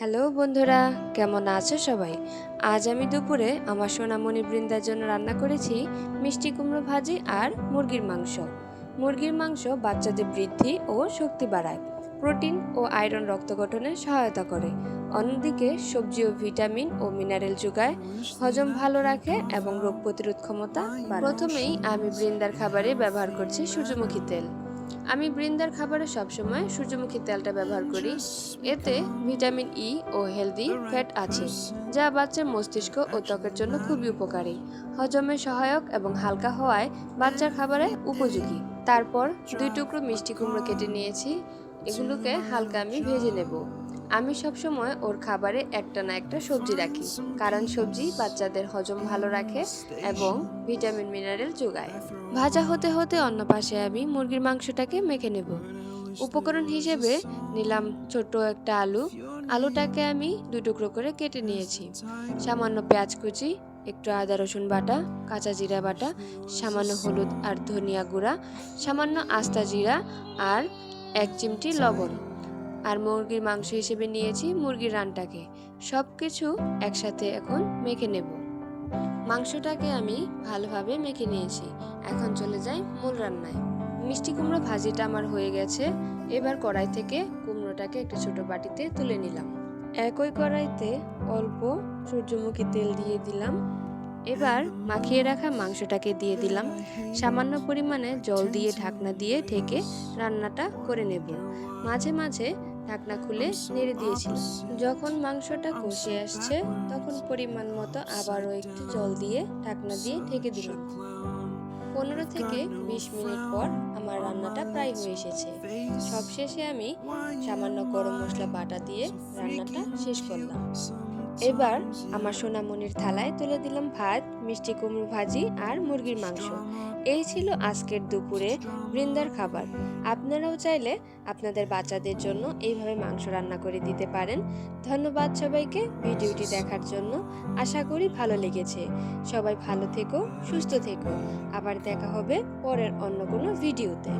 Hello বন্ধুরা, কেমন আছো সবাই? আজ আমি দুপুরে আমার সোনামণি বৃন্দার জন্য রান্না করেছি মিষ্টি কুমড়ো ভাজি আর মুরগির মাংস। মুরগির মাংস বাচ্চাদের বৃদ্ধি ও শক্তি বাড়ায়, প্রোটিন ও আয়রন রক্ত গঠনে সহায়তা করে। অন্যদিকে সবজি ও ভিটামিন ও মিনারেল যোগায়, হজম ভালো রাখে এবং রোগ প্রতিরোধ ক্ষমতা বাড়ায়। প্রথমেই আমি বৃন্দার খাবারে ব্যবহার করছি সূর্যমুখী তেল। আমি বৃন্দার খাবারে সবসময় সূর্যমুখী তেলটা ব্যবহার করি। এতে ভিটামিন ই ও হেলদি ফ্যাট আছে, যা বাচ্চার মস্তিষ্ক ও ত্বকের জন্য খুবই উপকারী। হজমে সহায়ক এবং হালকা হওয়ায় বাচ্চার খাবারে উপযোগী। তারপর 2 টুকরো মিষ্টি কুমড়ো কেটে নিয়েছি। এগুলোকে হালকা আমি ভেজে নেব। আমি সবসময় ওর খাবারে একটা না একটা সবজি রাখি, কারণ সবজি বাচ্চাদের হজম ভালো রাখে এবং ভিটামিন মিনারেল যোগায়। ভাজা হতে হতে অন্য পাশে আমি মুরগির মাংসটাকে মেখে নেব। উপকরণ হিসেবে নিলাম ছোট একটা আলুটাকে আমি 2 টুকরো করে কেটে নিয়েছি। সামান্য পেঁয়াজ কুচি, একটু আদা রসুন বাটা, কাঁচা জিরা বাটা, সামান্য হলুদ আর ধনিয়া গুঁড়া, সামান্য আস্তা জিরা আর 1 চিমটি লবণ। আর মুরগির মাংস হিসেবে নিয়েছি মুরগির রানটাকে। সব কিছু একসাথে এখন মেখে নেব। মাংসটাকে আমি ভালোভাবে মেখে নিয়েছি। এখন চলে যাই মূল রান্নায়। মিষ্টি কুমড়ো ভাজিটা আমার হয়ে গেছে। এবার কড়াই থেকে কুমড়োটাকে একটা ছোট বাটিতে তুলে নিলাম। একই কড়াইতে অল্প সূর্যমুখী তেল দিয়ে দিলাম। এবার মাখিয়ে রাখা মাংসটাকে দিয়ে দিলাম। সামান্য পরিমাণে জল দিয়ে ঢাকনা দিয়ে ঢেকে রান্নাটা করে নেব। মাঝে মাঝে ঢাকনা খুলে নেড়ে দিয়েছিলাম। যখন মাংসটা কষে আসছে তখন পরিমাণ মতো আবারও একটু জল দিয়ে ঢাকনা দিয়ে ঢেকে দিলাম। 15 থেকে 20 মিনিট পর আমার রান্নাটা প্রায় হয়ে এসেছে। সবশেষে আমি সামান্য গরম মশলা বাটা দিয়ে রান্নাটা শেষ করলাম। এবার আমার সোনামণির থালায় তুলে দিলাম ভাত, মিষ্টি কুমড়ো ভাজি আর মুরগির মাংস। এই ছিল আজকের দুপুরে বৃন্দার খাবার। আপনারাও চাইলে আপনাদের বাচ্চাদের জন্য এইভাবে মাংস রান্না করে দিতে পারেন। ধন্যবাদ সবাইকে ভিডিওটি দেখার জন্য। আশা করি ভালো লেগেছে। সবাই ভালো থেকো, সুস্থ থেকো। আবার দেখা হবে পরের অন্য কোনো ভিডিওতে।